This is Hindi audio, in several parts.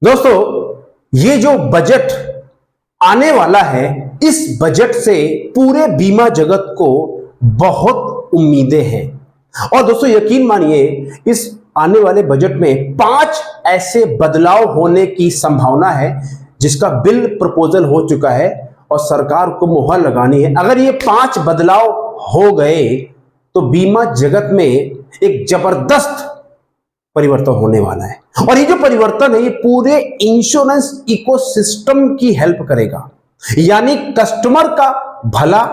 दोस्तों, ये जो बजट आने वाला है, इस बजट से पूरे बीमा जगत को बहुत उम्मीदें हैं। और दोस्तों यकीन मानिए, इस आने वाले बजट में 5 ऐसे बदलाव होने की संभावना है जिसका बिल प्रपोजल हो चुका है और सरकार को मुहर लगानी है। अगर ये 5 बदलाव हो गए तो बीमा जगत में एक जबरदस्त परिवर्तन होने वाला है। और ये जो परिवर्तन है, ये पूरे इंश्योरेंस इकोसिस्टम की हेल्प करेगा, यानी कस्टमर का भला,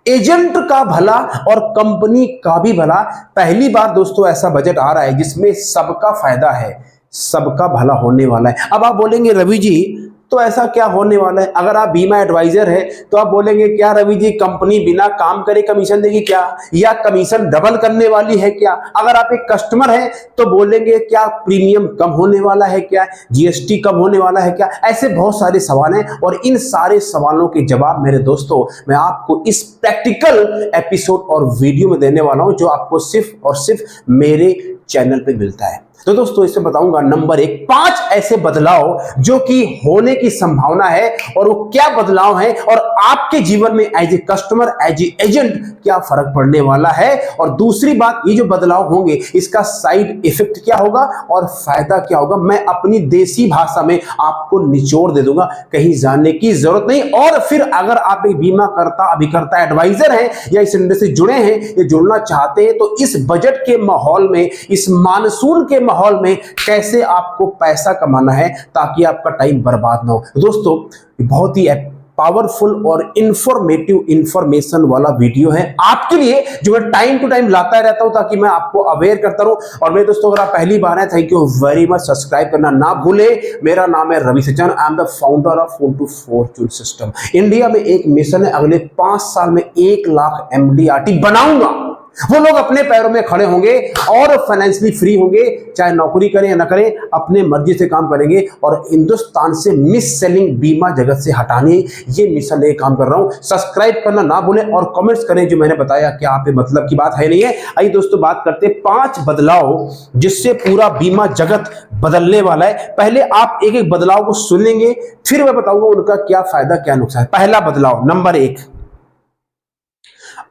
एजेंट का भला और कंपनी का भी भला। पहली बार दोस्तों ऐसा बजट आ रहा है जिसमें सबका फायदा है, सबका भला होने वाला है। अब आप बोलेंगे रवि जी, तो ऐसा क्या होने वाला है? अगर आप बीमा एडवाइजर है तो आप बोलेंगे क्या रवि जी, कंपनी बिना काम करे कमीशन देगी क्या, या कमीशन डबल करने वाली है क्या? अगर आप एक कस्टमर है तो बोलेंगे क्या प्रीमियम कम होने वाला है क्या, जीएसटी कम होने वाला है क्या? ऐसे बहुत सारे सवाल हैं और इन सारे सवालों के जवाब मेरे दोस्तों मैं आपको इस प्रैक्टिकल एपिसोड और वीडियो में देने वाला हूं, जो आपको सिर्फ और सिर्फ मेरे चैनल पे मिलता है। तो दोस्तों इसमें बताऊंगा नंबर 1, 5 ऐसे बदलाव जो कि होने की संभावना है, और वो क्या बदलाव है और आपके जीवन में as a customer, as a agent क्या फर्क पड़ने वाला है। और दूसरी बात, ये जो बदलाव होंगे इसका साइड इफेक्ट क्या होगा और फायदा क्या होगा, मैं अपनी देसी भाषा में आपको निचोड़ दे दूंगा, कहीं जाने की जरूरत नहीं। और फिर अगर आप एक बीमा करता, अभिकर्ता, एडवाइजर हैं या इस इंडस्ट्री से जुड़े हैं या जुड़ना चाहते हैं, तो इस बजट के माहौल में, इस मानसून के माहौल में कैसे आपको पैसा कमाना है ताकि आपका टाइम बर्बाद ना हो। दोस्तों बहुत ही पावरफुल और इंफॉर्मेटिव इंफॉर्मेशन वाला वीडियो है आपके लिए, जो मैं टाइम टू टाइम लाता रहता हूं ताकि मैं आपको अवेयर करता रहूं। और मेरे दोस्तों अगर आप पहली बार हैं, thank you very much, subscribe करना ना भूले। मेरा नाम है Ravi Sajjan, I am the founder of phone to fortune system. India में एक मिशन है, अगले 5 साल में 1 लाख MDRT बनाऊंगा। वो लोग अपने पैरों में खड़े होंगे और फाइनेंशियली फ्री होंगे, चाहे नौकरी करें या ना करें, अपने मर्जी से काम करेंगे और हिंदुस्तान से मिस सेलिंग बीमा जगत से हटाने ये मिशन लेके काम कर रहा हूं। सब्सक्राइब करना ना भूलें और कमेंट्स करें जो मैंने बताया, क्या आप मतलब की बात है नहीं है। आइए दोस्तों बात करते हैं 5 बदलाव जिससे पूरा बीमा जगत बदलने वाला है। पहले आप एक एक बदलाव को सुनेंगे, फिर मैं बताऊंगा उनका क्या फायदा क्या नुकसान है। पहला बदलाव नंबर 1,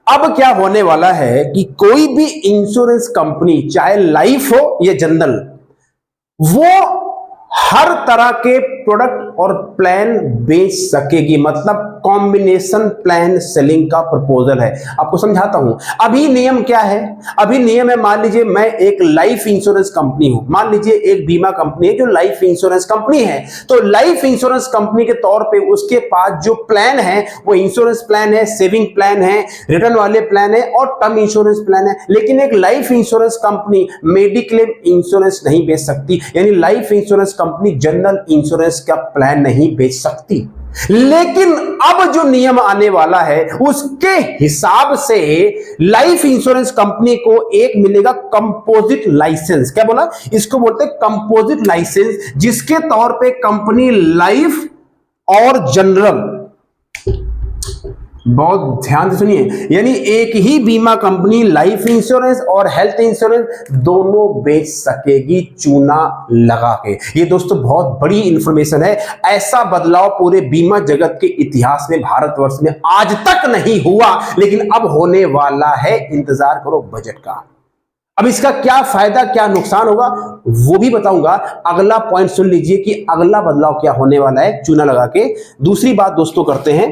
अब क्या होने वाला है कि कोई भी इंश्योरेंस कंपनी, चाहे लाइफ हो या जनरल, वो हर तरह के प्रोडक्ट और प्लान बेच सकेगी। मतलब कॉम्बिनेशन प्लान सेलिंग का प्रपोजल है। आपको समझाता हूं। अभी नियम क्या है? अभी नियम है, मान लीजिए मैं एक लाइफ इंश्योरेंस कंपनी हूं, मान लीजिए एक बीमा कंपनी है जो लाइफ इंश्योरेंस कंपनी है, तो लाइफ इंश्योरेंस कंपनी के तौर पे उसके पास जो प्लान है वो इंश्योरेंस प्लान है, सेविंग प्लान है, रिटर्न वाले प्लान है और टर्म इंश्योरेंस प्लान है। लेकिन एक life insurance company mediclaim insurance नहीं बेच सकती, यानी life insurance company general insurance का प्लान नहीं बेच सकती। लेकिन अब जो नियम आने वाला है उसके हिसाब से लाइफ इंश्योरेंस कंपनी को एक मिलेगा कंपोजिट लाइसेंस। क्या बोला? इसको बोलते हैं कंपोजिट लाइसेंस, जिसके तौर पे कंपनी लाइफ और जनरल, बहुत ध्यान से सुनिए, यानी एक ही बीमा कंपनी लाइफ इंश्योरेंस और हेल्थ इंश्योरेंस दोनों बेच सकेगी चूना लगा के। ये दोस्तों बहुत बड़ी इंफॉर्मेशन है। ऐसा बदलाव पूरे बीमा जगत के इतिहास में, भारतवर्ष में आज तक नहीं हुआ, लेकिन अब होने वाला है। इंतजार करो बजट का। अब इसका क्या फायदा क्या नुकसान होगा वो भी बताऊंगा। अगला पॉइंट सुन लीजिए कि अगला बदलाव क्या होने वाला है चूना लगा के। दूसरी बात दोस्तों करते हैं,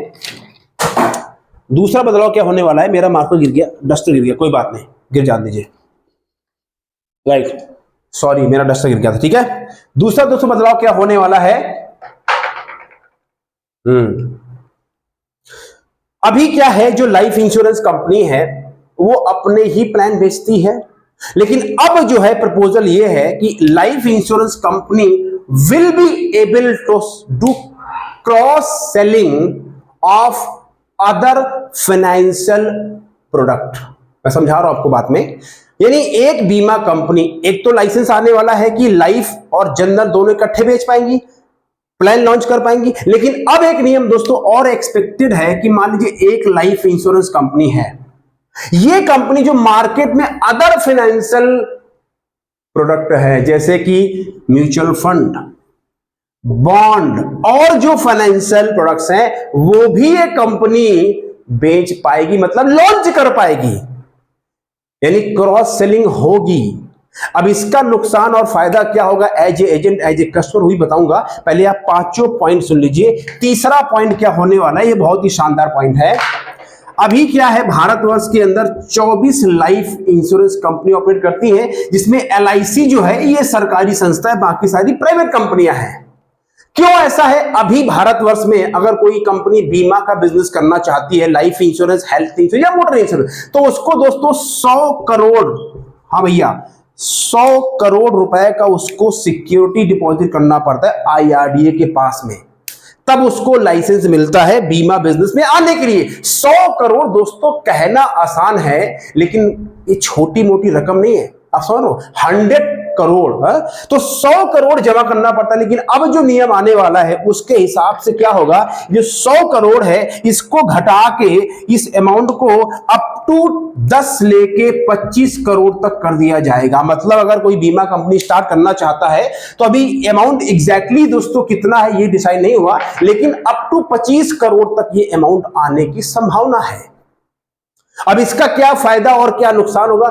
दूसरा बदलाव क्या होने वाला है। मेरा मार्कर गिर गया, डस्टर गिर गया, कोई बात नहीं, गिर जाने दीजिए, राइट, सॉरी मेरा डस्टर गिर गया था, ठीक है। दूसरा दोस्तों बदलाव क्या होने वाला है, अभी क्या है, जो लाइफ इंश्योरेंस कंपनी है वो अपने ही प्लान बेचती है, लेकिन अब जो है प्रपोजल ये है कि life insurance company will be able to do cross selling of other financial product. मैं समझा रहा हूं आपको बात में, यानी एक बीमा कंपनी, एक तो लाइसेंस आने वाला है कि लाइफ और जनरल दोनों इकट्ठे बेच पाएंगी, प्लान लॉन्च कर पाएंगी। लेकिन अब एक नियम दोस्तों और एक्सपेक्टेड है कि मान लीजिए एक लाइफ इंश्योरेंस कंपनी है, ये कंपनी जो मार्केट में अदर फाइनेंशियल प्रोडक्ट है, जैसे कि म्यूचुअल फंड, बॉन्ड और जो फाइनेंशियल प्रोडक्ट्स हैं वो भी ये कंपनी बेच पाएगी, मतलब लॉन्च कर पाएगी, यानी क्रॉस सेलिंग होगी। अब इसका नुकसान और फायदा क्या होगा as a agent, as a customer हुई बताऊंगा। पहले आप पांचों पॉइंट सुन लीजिए। तीसरा पॉइंट क्या होने वाला है, ये बहुत ही शानदार पॉइंट है। अभी क्या है, भारतवर्ष के अंदर 24 लाइफ इंश्योरेंस कंपनी ऑपरेट करती हैं, जिसमें LIC जो है ये सरकारी संस्था है, बाकी सारी प्राइवेट कंपनियां हैं। क्यों ऐसा है? अभी भारतवर्ष में अगर कोई कंपनी बीमा का बिजनेस करना चाहती है, लाइफ इंश्योरेंस, हेल्थ इंश्योरेंस या मोटर इंश्योरेंस, तो उसको दोस्तों 100 करोड़, हाँ भैया 100 करोड़ रुपए का उसको सिक्योरिटी डिपॉजिट करना पड़ता है IRDA के पास में, तब उसको लाइसेंस मिलता है बीमा बिजनेस में आने के लिए। 100 करोड़ दोस्तों कहना आसान है, लेकिन ये छोटी मोटी रकम नहीं है। आप समझ लो 100 करोड़ है? तो 100 करोड़ जमा करना पड़ता है। लेकिन अब जो नियम आने वाला है उसके हिसाब से क्या होगा, जो 100 करोड़ है इसको घटा के इस अमाउंट को अप टू 10 लेके 25 करोड़ तक कर दिया जाएगा। मतलब अगर कोई बीमा कंपनी स्टार्ट करना चाहता है तो अभी अमाउंट एग्जैक्टली दोस्तों कितना है ये डिसाइड नहीं हुआ, लेकिन अप टू 25 करोड़ तक ये अमाउंट आने की संभावना है। अब इसका क्या फायदा और क्या नुकसान होगा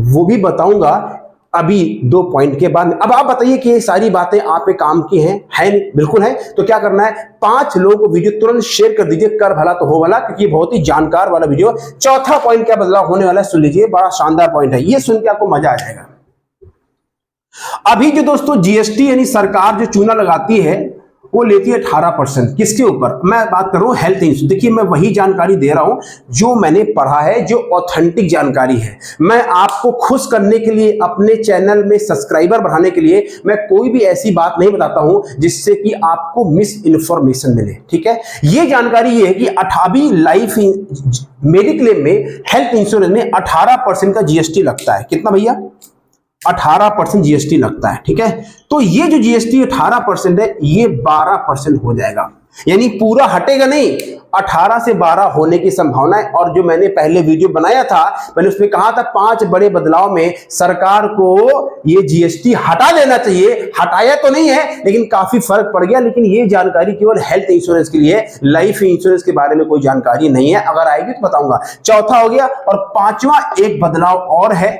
वो भी बताऊंगा अभी 2 पॉइंट के बाद। अब आप बताइए कि ये सारी बातें आप पे काम की हैं, है नहीं? बिल्कुल है। तो क्या करना है, 5 लोगों को वीडियो तुरंत शेयर कर दीजिए, कर भला तो हो भला, क्योंकि बहुत ही जानकार वाला वीडियो। चौथा पॉइंट क्या बदलाव होने वाला है सुन लीजिए, बड़ा शानदार पॉइंट है, ये सुन के आपको मजा आ जाएगा। अभी जो दोस्तों GST यानी सरकार जो चूना लगाती है वो लेती है 18%। किसके ऊपर? मैं बात कर रहा हूं हेल्थ इंश्योरेंस। देखिए मैं वही जानकारी दे रहा हूं जो मैंने पढ़ा है, जो ऑथेंटिक जानकारी है। मैं आपको खुश करने के लिए, अपने चैनल में सब्सक्राइबर बढ़ाने के लिए मैं कोई भी ऐसी बात नहीं बताता हूं जिससे कि आपको मिस इन्फॉर्मेशन मिले, ठीक है। ये जानकारी ये है कि 18वीं लाइफ मेडिक्लेम में, हेल्थ इंश्योरेंस में 18% का GST लगता है। कितना भैया? 18% GST लगता है, ठीक है। तो ये जो GST 18% है ये 12% हो जाएगा, यानी पूरा हटेगा नहीं, 18 से 12 होने की संभावना है। और जो मैंने पहले वीडियो बनाया था, मैंने उसमें कहा था 5 बड़े बदलाव में सरकार को ये GST हटा देना चाहिए। हटाया तो नहीं है, लेकिन काफी फर्क पड़ गया। लेकिन ये जानकारी केवल हेल्थ इंश्योरेंस के लिए, लाइफ इंश्योरेंस के बारे में कोई जानकारी नहीं है। अगर आएगी तो बताऊंगा। चौथा हो गया, और 5वां एक बदलाव और है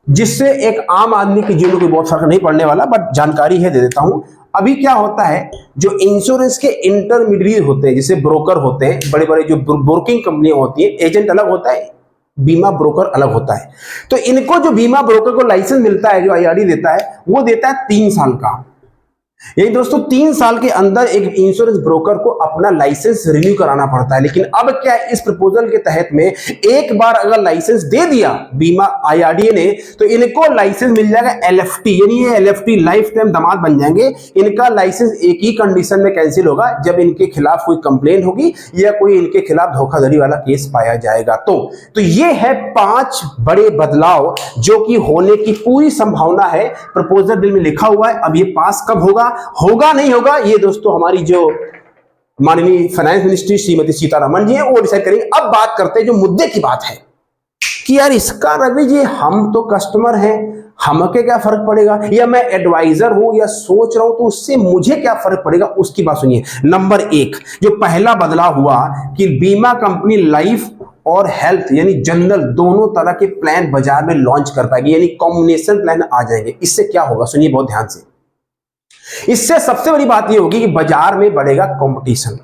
जिससे एक आम आदमी के जीवन में कोई बहुत फर्क नहीं पड़ने वाला, बट जानकारी है, दे देता हूं। अभी क्या होता है, जो इंश्योरेंस के इंटरमीडिएट होते हैं, जैसे ब्रोकर होते हैं, बड़े बड़े जो ब्रोकिंग कंपनियां होती हैं, एजेंट अलग होता है, बीमा ब्रोकर अलग होता है। तो इनको जो बीमा ब्रोकर को लाइसेंस मिलता है, जो IRD देता है, वो देता है 3 साल का। यही दोस्तों 3 साल के अंदर एक इंश्योरेंस ब्रोकर को अपना लाइसेंस रिन्यू कराना पड़ता है। लेकिन अब क्या है, इस प्रपोजल के तहत में एक बार अगर लाइसेंस दे दिया बीमा IRDA ने, तो इनको लाइसेंस मिल जाएगा LFT, यानी ये LFT लाइफ टाइम दामाद बन जाएंगे। इनका लाइसेंस एक ही कंडीशन में कैंसिल होगा, जब इनके खिलाफ कोई कंप्लेन होगी या कोई इनके खिलाफ धोखाधड़ी वाला केस पाया जाएगा। तो ये है 5 बड़े बदलाव जो कि होने की पूरी संभावना है। प्रपोजल बिल में लिखा हुआ है। अब ये पास कब होगा नहीं होगा, ये दोस्तों हमारी जो माननीय फाइनेंस मिनिस्ट्री श्रीमती सीतारमण जी है वो डिसाइड करेंगे। अब बात करते हैं जो मुद्दे की बात है कि यार इसका रवि जी, हम तो कस्टमर हैं, हमके क्या फर्क पड़ेगा, या मैं एडवाइजर हूं या सोच रहा हूं तो उससे मुझे क्या फर्क पड़ेगा, उसकी बात सुनिए। नंबर 1 जो पहला बदलाव हुआ कि बीमा कंपनी लाइफ और हेल्थ यानी जनरल दोनों तरह के प्लान बाजार में लॉन्च कर पाएगी, यानी कॉम्बिनेशन प्लान आ जाएंगे। इससे क्या होगा सुनिए बहुत ध्यान से। इससे सबसे बड़ी बात यह होगी कि बाजार में बढ़ेगा कंपटीशन।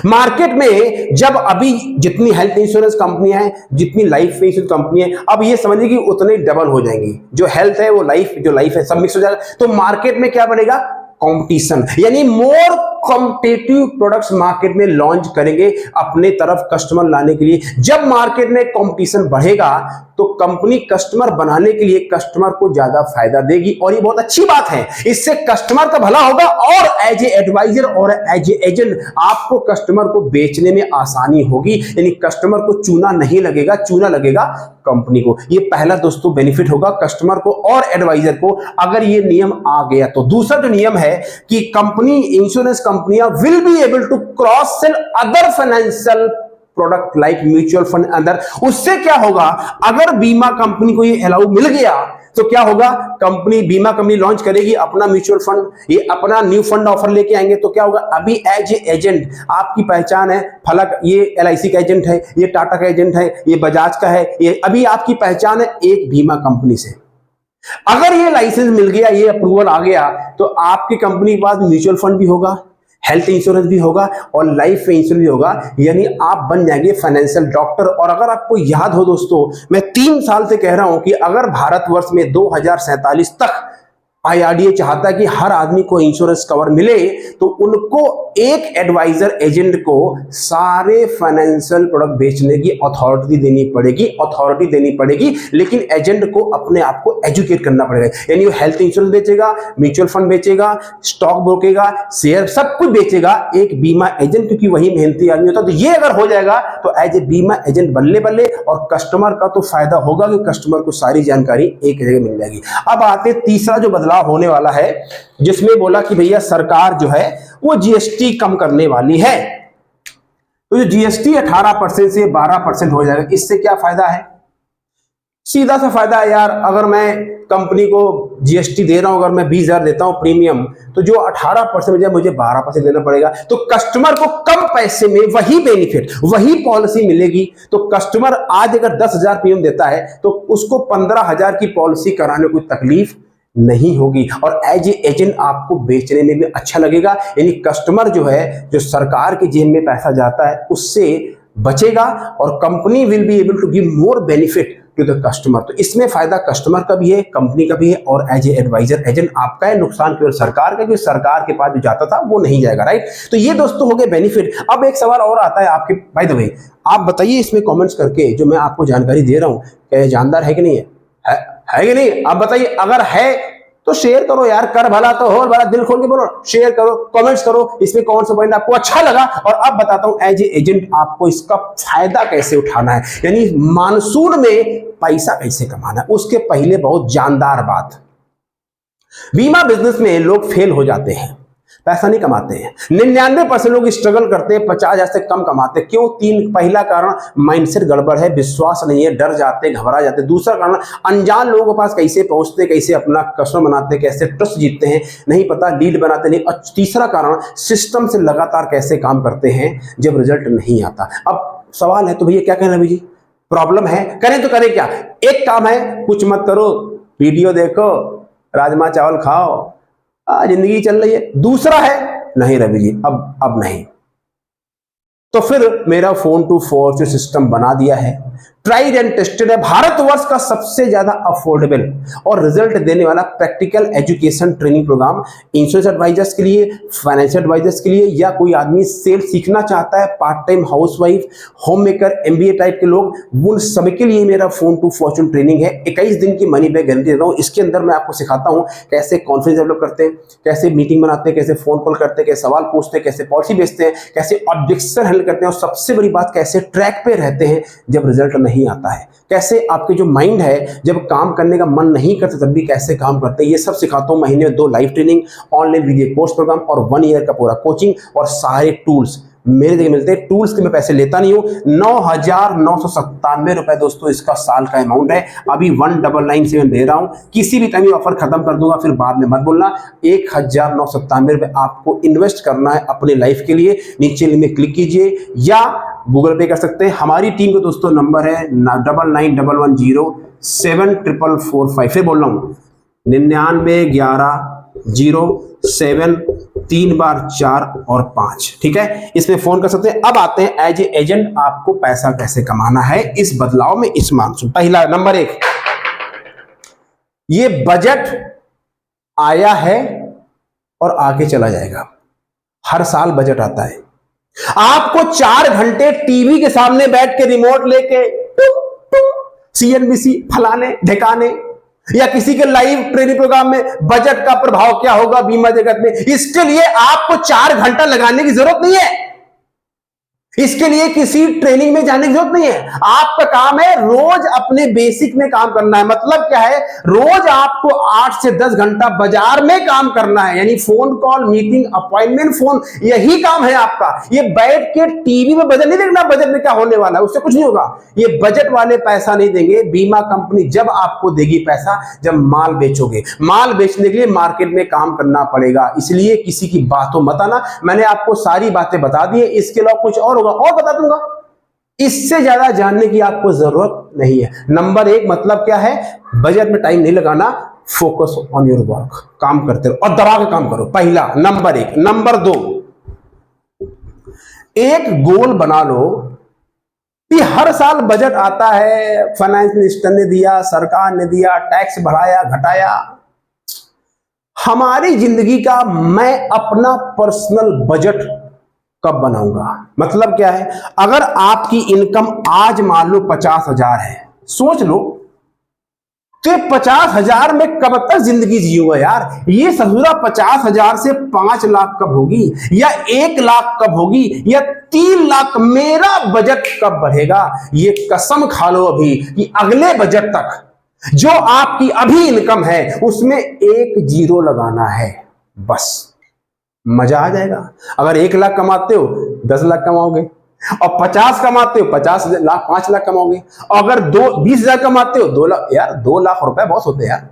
मार्केट में जब अभी जितनी हेल्थ इंश्योरेंस कंपनियां हैं, जितनी लाइफ इंश्योरेंस कंपनियां हैं, अब ये समझिए कि उतने डबल हो जाएंगी। जो हेल्थ है वो लाइफ, जो लाइफ है सब मिक्स हो जाएगा। तो मार्केट में क्या बढ़ेगा, कंपटीशन, यानी मोर कॉम्पिटिटिव प्रोडक्ट्स मार्केट में लॉन्च करेंगे अपने तरफ कस्टमर लाने के लिए। जब मार्केट में कंपटीशन बढ़ेगा तो कंपनी कस्टमर बनाने के लिए कस्टमर को ज्यादा फायदा देगी, और ये बहुत अच्छी बात है। इससे कस्टमर का भला होगा और एज ए एडवाइजर और एज ए एजेंट आपको कस्टमर को बेचने में आसानी होगी, यानी कस्टमर को चूना नहीं लगेगा, चूना लगेगा कंपनी को। ये पहला दोस्तों बेनिफिट होगा कस्टमर को और एडवाइजर को, अगर ये नियम आ गया तो। दूसरा जो नियम है कि कंपनी, इंश्योरेंस कंपनियां will be able to cross sell other financial product like mutual fund अंदर। उससे क्या होगा, अगर बीमा कंपनी को ये अलाउ मिल गया तो क्या होगा, कंपनी बीमा कंपनी लॉन्च करेगी अपना म्यूचुअल फंड, ये अपना न्यू फंड ऑफर लेके आएंगे। तो क्या होगा, अभी एज ए एजेंट आपकी पहचान है, फलक ये LIC का एजेंट है, ये टाटा का एजेंट है, ये बजाज का है, ये अभी आपकी पहचान है एक बीमा कंपनी से। अगर ये लाइसेंस मिल गया, ये अप्रूवल आ गया, तो आपकी कंपनी के पास म्यूचुअल फंड भी होगा, हेल्थ इंश्योरेंस भी होगा और लाइफ इंश्योरेंस भी होगा, यानी आप बन जाएंगे फाइनेंशियल डॉक्टर। और अगर आपको याद हो दोस्तों, मैं 3 साल से कह रहा हूं कि अगर भारतवर्ष में 2047 तक IRDA चाहता है कि हर आदमी को इंश्योरेंस कवर मिले, तो उनको एक एडवाइजर एजेंट को सारे फाइनेंशियल प्रोडक्ट बेचने की अथॉरिटी देनी पड़ेगी, लेकिन एजेंट को अपने आप को एजुकेट करना पड़ेगा। यानी वो हेल्थ इंश्योरेंस बेचेगा, म्यूचुअल फंड बेचेगा, स्टॉक ब्रोकेगा, शेयर, सब कुछ बेचेगा एक बीमा एजेंट, क्योंकि वही मेहनती आदमी होता है। तो ये अगर हो जाएगा तो एज ए बीमा एजेंट बल्ले बल्ले, और कस्टमर का तो फायदा होगा कि कस्टमर को सारी जानकारी एक जगह मिल जाएगी। अब आते तीसरा जो बदलाव होने वाला है, जिसमें बोला कि भैया सरकार जो है वो GST कम करने वाली है। तो जो GST 18% से 12% हो जाएगा, इससे क्या फायदा है, सीधा सा फायदा है यार। अगर मैं कंपनी को GST दे रहा हूं, अगर मैं 20,000 देता हूं प्रीमियम, तो जो 18% में मुझे 12% देना पड़ेगा, तो कस्टमर को कम पैसे में वही बेनिफिट, वही पॉलिसी मिलेगी। तो कस्टमर आज अगर 10,000 प्रीमियम देता है तो उसको 15,000 की पॉलिसी कराने कोई तकलीफ नहीं होगी, और एज ए एजेंट आपको बेचने में भी अच्छा लगेगा। यानी कस्टमर जो है, जो सरकार की जेब में पैसा जाता है उससे बचेगा, और company will be able to give more benefit to the customer. तो इसमें फायदा कस्टमर का भी है, कंपनी का भी है, और एज ए एडवाइजर एजेंट आपका है। नुकसान केवल सरकार का, क्योंकि सरकार के पास जो जाता था वो नहीं जाएगा, राइट। तो ये दोस्तों हो गए बेनिफिट। अब एक सवाल और आता है आपके, बाय द वे आप बताइए इसमें कमेंट्स करके, जो मैं आपको जानकारी दे रहा हूं क्या ये जानदार है कि नहीं है कि नहीं, आप बताइए। अगर है तो शेयर करो यार, कर भला तो हो भला, दिल खोल के बोलो, शेयर करो, कमेंट्स करो, इसमें कौन सा पॉइंट आपको अच्छा लगा। और अब बताता हूं एज ए एजेंट आपको इसका फायदा कैसे उठाना है, यानी मानसून में पैसा कैसे कमाना है। उसके पहले बहुत जानदार बात, बीमा बिजनेस में लोग फेल हो जाते हैं, पैसा नहीं कमाते हैं। 99% लोग स्ट्रगल करते हैं, 50,000 से कम कमाते। क्यों? पहला कारण माइंडसेट गड़बड़ है, विश्वास नहीं है, डर जाते, घबरा जाते। दूसरा कारण अनजान लोगों के पास कैसे पहुंचते, कैसे अपना कस्टमर बनाते, कैसे ट्रस्ट जीतते हैं नहीं पता, लीड बनाते नहीं। और तीसरा कारण सिस्टम से लगातार कैसे काम करते हैं जब रिजल्ट नहीं आता। अब सवाल है तो भैया क्या कहना भाई जी, प्रॉब्लम है, करें तो करें क्या। एक काम है, कुछ मत करो, वीडियो देखो, राजमा चावल खाओ, जिंदगी चल रही है। दूसरा है नहीं रवि जी अब नहीं, तो फिर मेरा फोन टू फोन जो सिस्टम बना दिया है, ट्राइड एंड टेस्टेड है, भारतवर्ष का सबसे ज्यादा अफोर्डेबल और रिजल्ट देने वाला practical education training program insurance advisors के लिए, फाइनेंशियल एडवाइजर्स के लिए, या कोई आदमी सेल सीखना चाहता है, part time housewife, home maker, MBA type के लोग, उन सभी के लिए मेरा फोन टू फॉर्चून ट्रेनिंग है। 21 दिन की मनी बैक गारंटी देता हूं। इसके अंदर मैं आपको सिखाता हूं कैसे कॉन्फ्रेंस डेवलप करते हैं, कैसे मीटिंग बनाते हैं, कैसे फोन कॉल करते हैं, कैसे सवाल पूछते हैं, कैसे पॉलिसी बेचते हैं, कैसे ऑब्जेक्शन हैंडल करते हैं, और सबसे बड़ी बात कैसे ट्रैक पे रहते हैं जब रिजल्ट नहीं आता है, कैसे आपके जो माइंड है जब काम करने का मन नहीं करता तब भी कैसे काम करते हैं, ये सब सिखाता हूं। महीने में 2 live training, online video course program और 1 ईयर का पूरा कोचिंग, और सारे टूल्स मेरे जगह मिलते हैं। टूल्स के मैं पैसे लेता नहीं हूं। 9,997 रुपए दोस्तों इसका साल का अमाउंट है। अभी 1997 दे रहा हूं, किसी भी टाइम ऑफर खत्म कर दूंगा, फिर बाद में मत बोलना। 1,997 रुपए आपको इन्वेस्ट करना है अपने लाइफ के लिए। नीचे लिंक में क्लिक कीजिए या गूगल पे कर सकते हैं। हमारी टीम का दोस्तों नंबर है 9911074445। फिर बोल रहा हूं 991107 3 बार 4 और 5, ठीक है, इसमें फोन कर सकते हैं। अब आते हैं एज ए एजेंट आपको पैसा कैसे कमाना है इस बदलाव में, इस मानसून। पहला नंबर 1, ये बजट आया है और आगे चला जाएगा। हर साल बजट आता है, आपको 4 घंटे टीवी के सामने बैठ के रिमोट लेके CNBC फलाने ढिकाने, या किसी के लाइव ट्रेनिंग प्रोग्राम में बजट का प्रभाव क्या होगा बीमा जगत में, इसके लिए आपको 4 घंटा लगाने की जरूरत नहीं है। इसके लिए किसी ट्रेनिंग में जाने की जरूरत नहीं है। आपका काम है रोज अपने बेसिक में काम करना है। मतलब क्या है, रोज आपको 8 से 10 घंटा बाजार में काम करना है, यानी phone call, meeting, appointment, phone, यही काम है आपका। ये बैठ के टीवी में बजट नहीं देखना, बजट में क्या होने वाला है, उससे कुछ नहीं होगा। ये बजट वाले पैसा नहीं देंगे। बीमा कंपनी जब आपको देगी पैसा, जब माल बेचोगे। माल बेचने के लिए मार्केट में काम करना पड़ेगा, इसलिए किसी की बातों मत आना। मैंने आपको सारी बातें बता दी है, इसके अलावा कुछ और और बता दूंगा। इससे ज्यादा जानने की आपको जरूरत नहीं है। नंबर 1 मतलब क्या है, बजट में टाइम नहीं लगाना, फोकस ऑन योर वर्क। काम करते रहो और दबा के काम करो, पहला नंबर 1। नंबर 2, एक गोल बना लो कि हर साल बजट आता है, फाइनेंस मिनिस्टर ने दिया, सरकार ने दिया, टैक्स बढ़ाया घटाया। हमारी जिंदगी का मैं अपना पर्सनल बजट कब बनाऊंगा। मतलब क्या है, अगर आपकी इनकम आज मान लो 50,000 है, सोच लो तो 50,000 में कब तक जिंदगी जियूंगा यार। ये ससुरा 50,000 से 5 लाख कब होगी, या 1 लाख कब होगी, या 3 लाख, मेरा बजट कब बढ़ेगा। ये कसम खा लो अभी कि अगले बजट तक जो आपकी अभी इनकम है उसमें 1 जीरो लगाना है, बस मजा आ जाएगा। अगर 1 लाख कमाते हो 10 लाख कमाओगे, और 50 कमाते हो 50 लाख 5 लाख कमाओगे, और अगर 20,000 कमाते हो 2 लाख, यार 2 लाख रुपए बहुत होते हैं यार,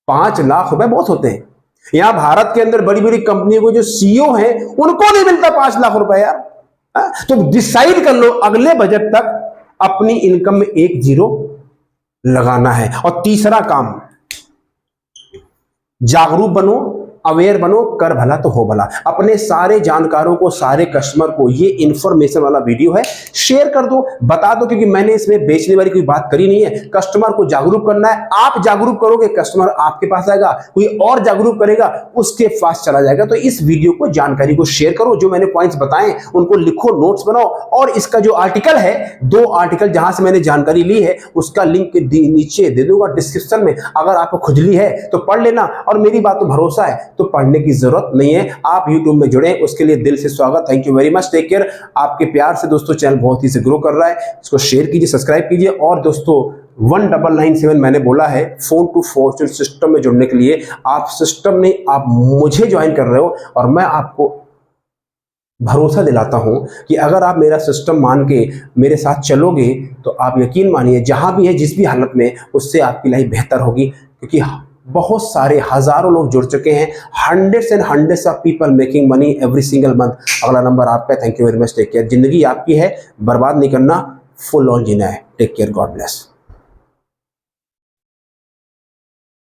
5 लाख रुपए बहुत होते हैं। यहां भारत के अंदर बड़ी बड़ी कंपनियों को जो सीईओ हैं उनको नहीं मिलता 5 लाख रुपए यार। तो डिसाइड कर लो अगले बजट तक अपनी इनकम में 1 जीरो लगाना है। और तीसरा काम, जागरूक बनो, अवेयर बनो, कर भला तो हो भला। अपने सारे जानकारों को, सारे कस्टमर को ये इंफॉर्मेशन वाला वीडियो है शेयर कर दो, बता दो, क्योंकि मैंने इसमें बेचने वाली कोई बात करी नहीं है। कस्टमर को जागरूक करना है, आप जागरूक करोगे कस्टमर आपके पास आएगा, कोई और जागरूक करेगा उसके पास चला जाएगा। तो इस वीडियो को, जानकारी को शेयर करो, जो मैंने पॉइंट्स बताए उनको लिखो, नोट्स बनाओ, और इसका जो आर्टिकल है, 2 आर्टिकल जहां से मैंने जानकारी ली है उसका लिंक नीचे दे दूंगा डिस्क्रिप्शन में। अगर आपको खुजली है तो पढ़ लेना, और मेरी बात पर भरोसा है तो पढ़ने की जरूरत नहीं है। आप YouTube में जुड़े, उसके लिए दिल से स्वागत। Thank you very much, take care. आपके प्यार से दोस्तों चैनल बहुत ही से ग्रो कर रहा है, इसको शेयर कीजिए, सब्सक्राइब कीजिए। और दोस्तों 1997 मैंने बोला है फोन टू फॉर्चून सिस्टम में जुड़ने के लिए। आप सिस्टम नहीं, आप मुझे ज्वाइन कर रहे हो, और मैं आपको भरोसा दिलाता हूं कि अगर आप मेरा सिस्टम मान के मेरे साथ चलोगे तो आप यकीन मानिए जहां भी है, जिस भी हालत में, उससे आपकी लाइफ बेहतर होगी। क्योंकि बहुत सारे हजारों लोग जुड़ चुके हैं, hundreds and hundreds of people making money every single month. अगला नंबर आपका है। Thank you very much, take care. जिंदगी आपकी है, बर्बाद नहीं करना, फुल ऑन जीना है। Take care, God bless.